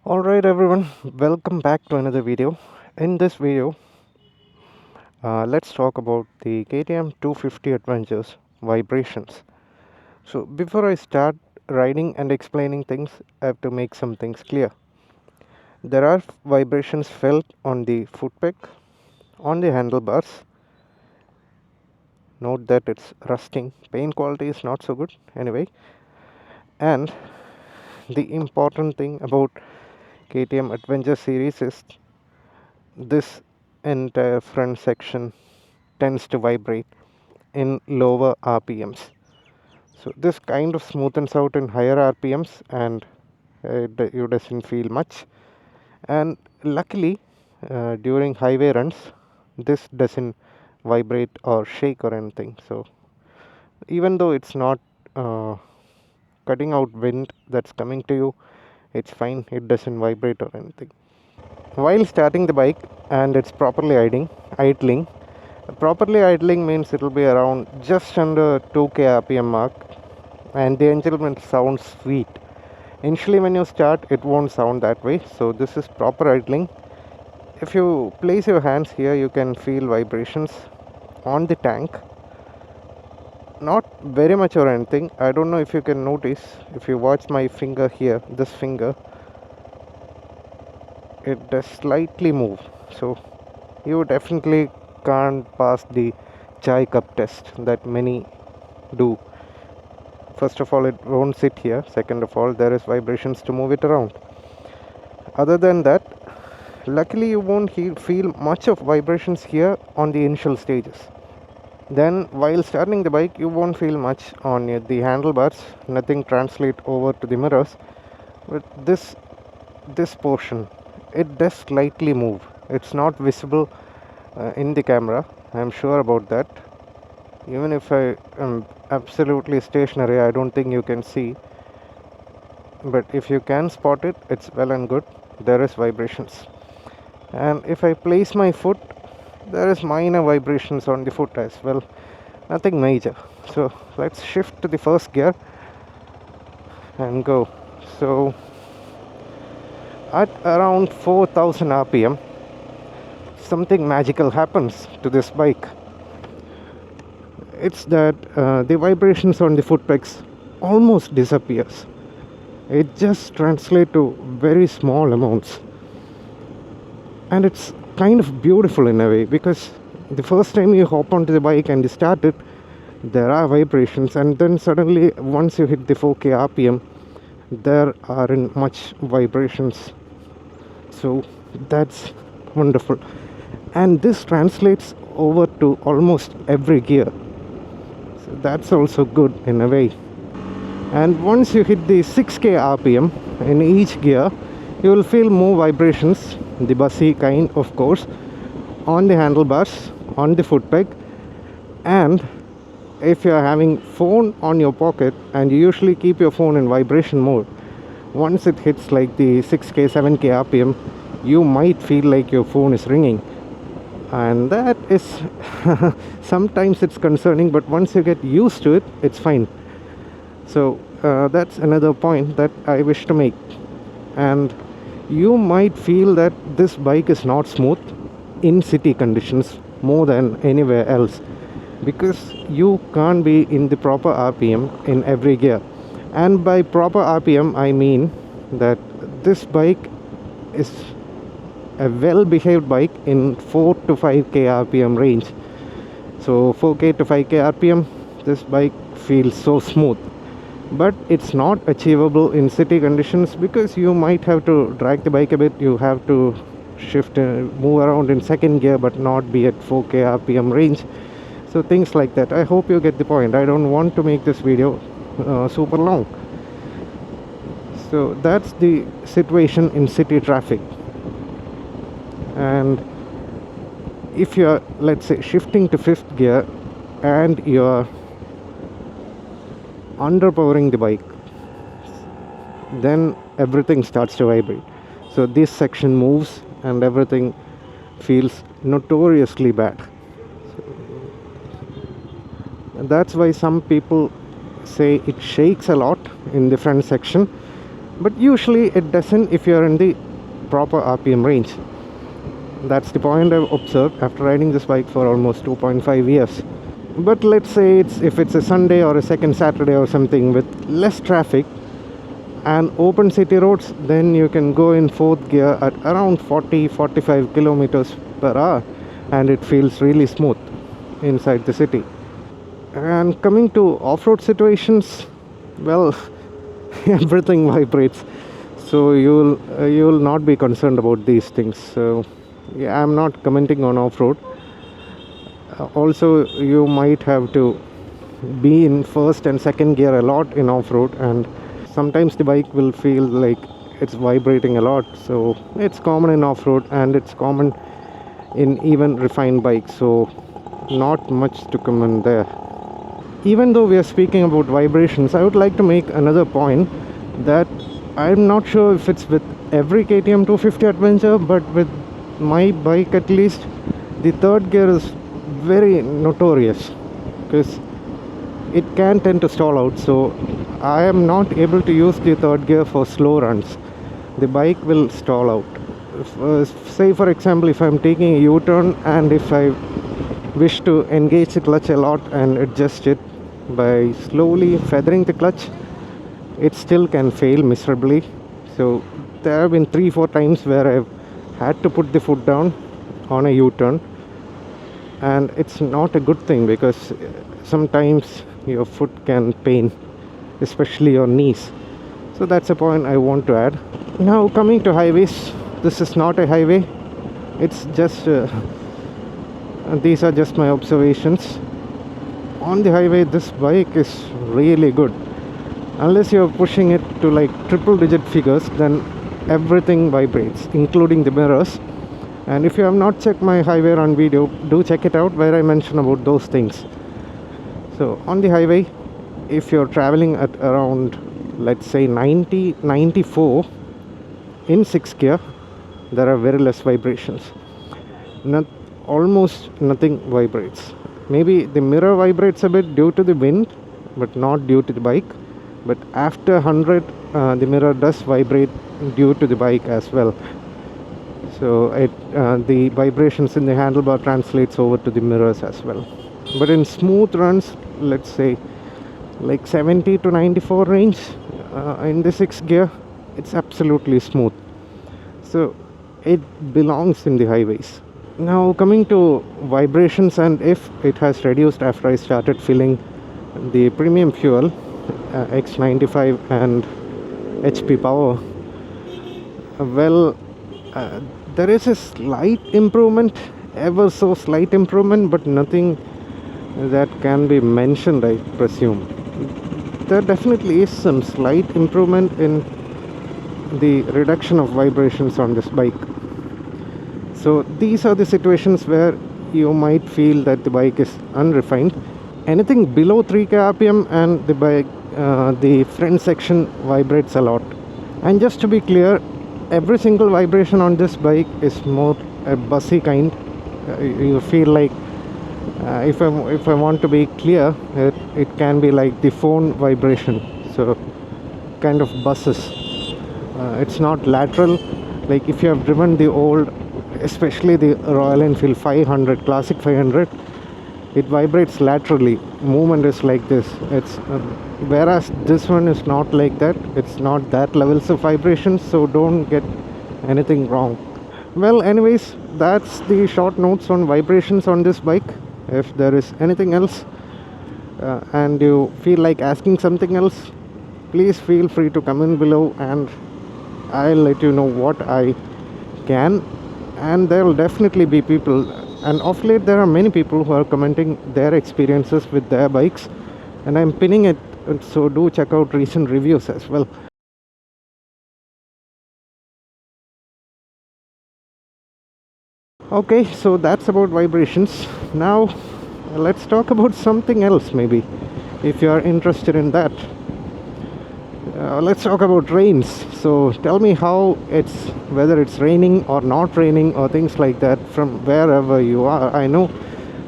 Alright everyone, welcome back to another video. In this video, let's talk about the KTM 250 Adventures vibrations. So before I start riding and explaining things, I have to make some things clear. There are vibrations felt on the foot peg, on the handlebars. Note that it's rusting. Paint quality is not so good anyway. And the important thing about KTM Adventure series is this entire front section tends to vibrate in lower RPMs. So this kind of smoothens out in higher RPMs and you doesn't feel much. And luckily, during highway runs, this doesn't vibrate or shake or anything. So even though it's not cutting out wind that's coming to you, it's fine. It doesn't vibrate or anything. While starting the bike and it's idling. Properly idling means it will be around just under 2k RPM mark, and the engine will sound sweet. Initially when you start it won't sound that way, so this is proper idling. If you place your hands here you can feel vibrations on the tank, not very much or anything. I don't know if you can notice, if you watch my finger here, this finger, it does slightly move, so you definitely can't pass the chai cup test that many do. First of all, it won't sit here. Second of all, there is vibrations to move it around. Other than that, luckily you won't feel much of vibrations here on the initial stages. Then while starting the bike you won't feel much on the handlebars. Nothing translate over to the mirrors, but this portion, it does slightly move. It's not visible in the camera, I'm sure about that. Even if I am absolutely stationary, I don't think you can see, but if you can spot it, it's well and good. There is vibrations, and if I place my foot, there is minor vibrations on the foot as well, nothing major. So let's shift to the first gear and go. So at around 4000 rpm, something magical happens to this bike. It's that the vibrations on the foot pegs almost disappears. It just translates to very small amounts, and it's kind of beautiful in a way, because the first time you hop onto the bike and you start it, there are vibrations, and then suddenly once you hit the 4k rpm, there aren't much vibrations. So that's wonderful, and this translates over to almost every gear, so that's also good in a way. And once you hit the 6k rpm in each gear, you will feel more vibrations, the bussy kind of course, on the handlebars, on the foot peg. And if you are having phone on your pocket and you usually keep your phone in vibration mode, once it hits like the 6k 7k rpm, you might feel like your phone is ringing, and that is sometimes it's concerning, but once you get used to it, it's fine. So that's another point that I wish to make. And you might feel that this bike is not smooth in city conditions more than anywhere else, because you can't be in the proper rpm in every gear. And by proper rpm I mean that this bike is a well behaved bike in 4 to 5k rpm range. So 4k to 5k rpm, this bike feels so smooth, but it's not achievable in city conditions, because you might have to drag the bike a bit. You have to shift move around in second gear, but not be at 4k rpm range. So things like that. I hope you get the point. I don't want to make this video super long. So that's the situation in city traffic. And if you're, let's say, shifting to fifth gear and you're underpowering the bike, then everything starts to vibrate. So this section moves and everything feels notoriously bad. And that's why some people say it shakes a lot in the front section, but usually it doesn't if you're in the proper RPM range. That's the point I've observed after riding this bike for almost 2.5 years. But let's say if it's a Sunday or a second Saturday or something with less traffic and open city roads, then you can go in fourth gear at around 40-45 kilometers per hour, and it feels really smooth inside the city. And coming to off-road situations, well, everything vibrates, so you'll not be concerned about these things. So yeah, I'm not commenting on off-road. Also, you might have to be in first and second gear a lot in off-road, and sometimes the bike will feel like it's vibrating a lot. So it's common in off-road, and it's common in even refined bikes, so not much to comment there. Even though we are speaking about vibrations, I would like to make another point that I'm not sure if it's with every KTM 250 Adventure, but with my bike at least, the third gear is very notorious because it can tend to stall out. So I am not able to use the third gear for slow runs. The bike will stall out. Say for example, if I'm taking a U-turn and if I wish to engage the clutch a lot and adjust it by slowly feathering the clutch, it still can fail miserably. So there have been 3-4 times where I've had to put the foot down on a U-turn, and it's not a good thing because sometimes your foot can pain, especially your knees. So that's a point I want to add. Now coming to highways, this is not a highway, it's just these are just my observations. On the highway, this bike is really good. Unless you're pushing it to like triple digit figures, then everything vibrates, including the mirrors. And if you have not checked my highway run video, do check it out where I mention about those things. So on the highway, if you're traveling at around, let's say 90-94 in 6th gear, there are very less vibrations. Almost nothing vibrates. Maybe the mirror vibrates a bit due to the wind, but not due to the bike. But after 100, the mirror does vibrate due to the bike as well. So the vibrations in the handlebar translates over to the mirrors as well. But in smooth runs, let's say like 70 to 94 range in the 6th gear, it's absolutely smooth. So it belongs in the highways. Now coming to vibrations and if it has reduced after I started filling the premium fuel X95 and HP power, well, there is a slight improvement, ever so slight improvement, but nothing that can be mentioned, I presume. There definitely is some slight improvement in the reduction of vibrations on this bike. So these are the situations where you might feel that the bike is unrefined. Anything below 3k RPM and the bike, the front section vibrates a lot. And just to be clear, every single vibration on this bike is more a bussy kind. You feel like, if I want to be clear, it can be like the phone vibration. So kind of buses. It's not lateral. Like if you have driven the old, especially the Royal Enfield 500, Classic 500, it vibrates laterally. Movement is like this. It's whereas this one is not like that. It's not that levels of vibration, so don't get anything wrong. Well, anyways, that's the short notes on vibrations on this bike. If there is anything else and you feel like asking something else, please feel free to comment below and I'll let you know what I can. And there will definitely be people, and of late there are many people who are commenting their experiences with their bikes, and I'm pinning it, so do check out recent reviews as well. Okay, so that's about vibrations. Now let's talk about something else, maybe, if you are interested in that. Let's talk about rains. So tell me how whether it's raining or not raining or things like that from wherever you are. I know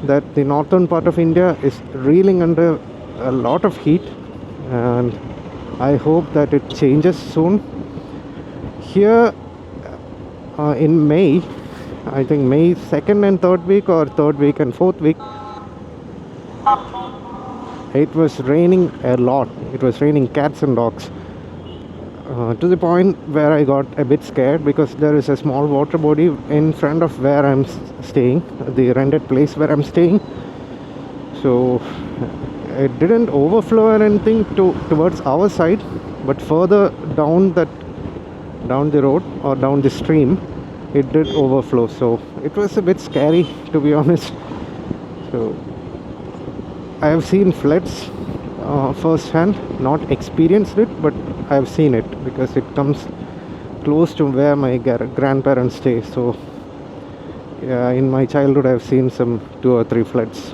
that the northern part of India is reeling under a lot of heat, and I hope that it changes soon. Here in May, I think May 2nd and 3rd week, or 3rd week and 4th week, it was raining a lot. It was raining cats and dogs, to the point where I got a bit scared, because there is a small water body in front of where I'm staying, the rented place where I'm staying. So it didn't overflow or anything towards our side, but further down the road or down the stream, it did overflow. So it was a bit scary, to be honest. So I have seen floods firsthand, not experienced it, but I have seen it, because it comes close to where my grandparents stay. So yeah, in my childhood I have seen some 2 or 3 floods.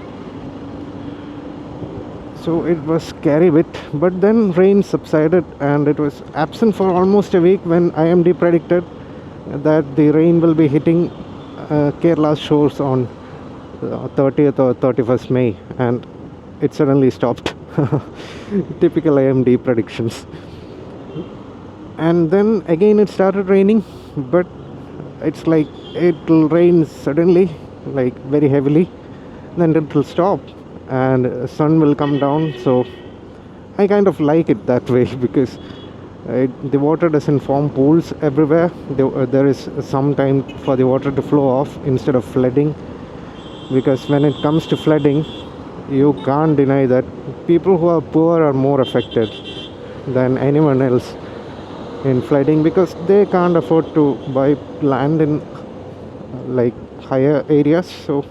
So it was scary bit, but then rain subsided and it was absent for almost a week, when IMD predicted that the rain will be hitting Kerala's shores on 30th or 31st May, and it suddenly stopped. Typical IMD predictions. And then again it started raining, but it's like it will rain suddenly, like very heavily, then it will stop and sun will come down. So I kind of like it that way, because the water doesn't form pools everywhere. There is some time for the water to flow off instead of flooding, because when it comes to flooding, you can't deny that people who are poor are more affected than anyone else in flooding, because they can't afford to buy land in like higher areas. So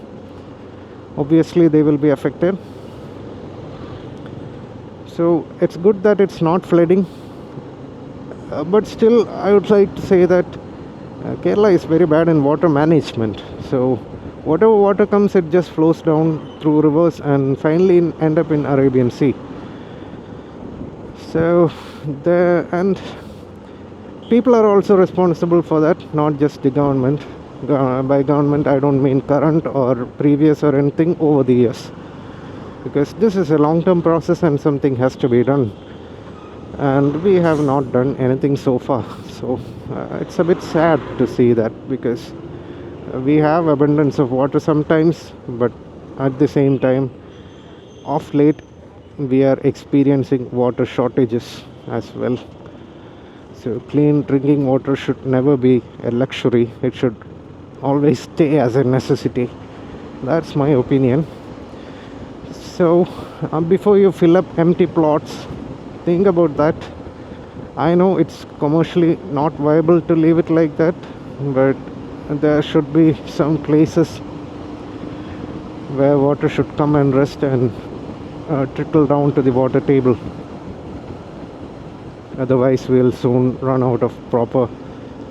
obviously they will be affected. So it's good that it's not flooding, but still I would like to say that Kerala is very bad in water management. So whatever water comes, it just flows down through rivers and finally end up in Arabian Sea. So and people are also responsible for that, not just the government. By government I don't mean current or previous or anything, over the years, because this is a long-term process and something has to be done, and we have not done anything so far. So it's a bit sad to see that, because we have abundance of water sometimes, but at the same time, of late we are experiencing water shortages as well. So clean drinking water should never be a luxury, it should always stay as a necessity. That's my opinion. So before you fill up empty plots, think about that. I know it's commercially not viable to leave it like that, but there should be some places where water should come and rest and trickle down to the water table. Otherwise we'll soon run out of proper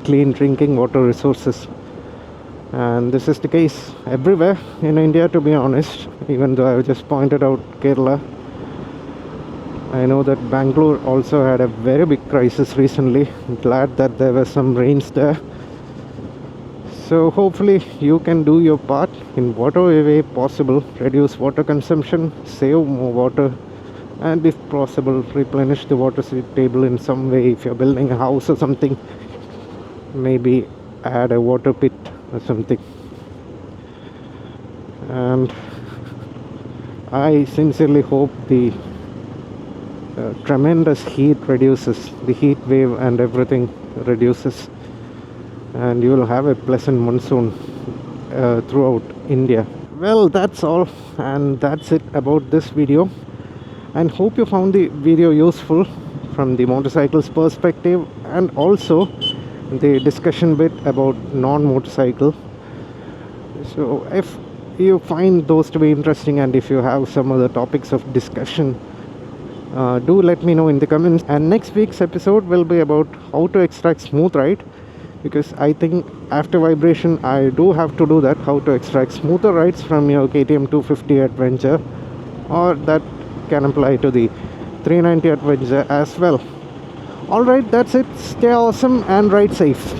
clean drinking water resources. And this is the case everywhere in India, to be honest. Even though I just pointed out Kerala, I know that Bangalore also had a very big crisis recently. I'm glad that there were some rains there. So hopefully you can do your part in whatever way possible. Reduce water consumption, save more water, and if possible replenish the water table in some way. If you're building a house or something, maybe add a water pit or something. And I sincerely hope the tremendous heat reduces, the heat wave and everything reduces, and you will have a pleasant monsoon throughout India. Well, that's all, and that's it about this video, and hope you found the video useful from the motorcycle's perspective, and also the discussion bit about non-motorcycle. So if you find those to be interesting, and if you have some other topics of discussion, do let me know in the comments. And next week's episode will be about how to extract smooth ride, because I think after vibration I do have to do that, how to extract smoother rides from your KTM 250 Adventure, or that can apply to the 390 Adventure as well. Alright, that's it. Stay awesome and ride safe.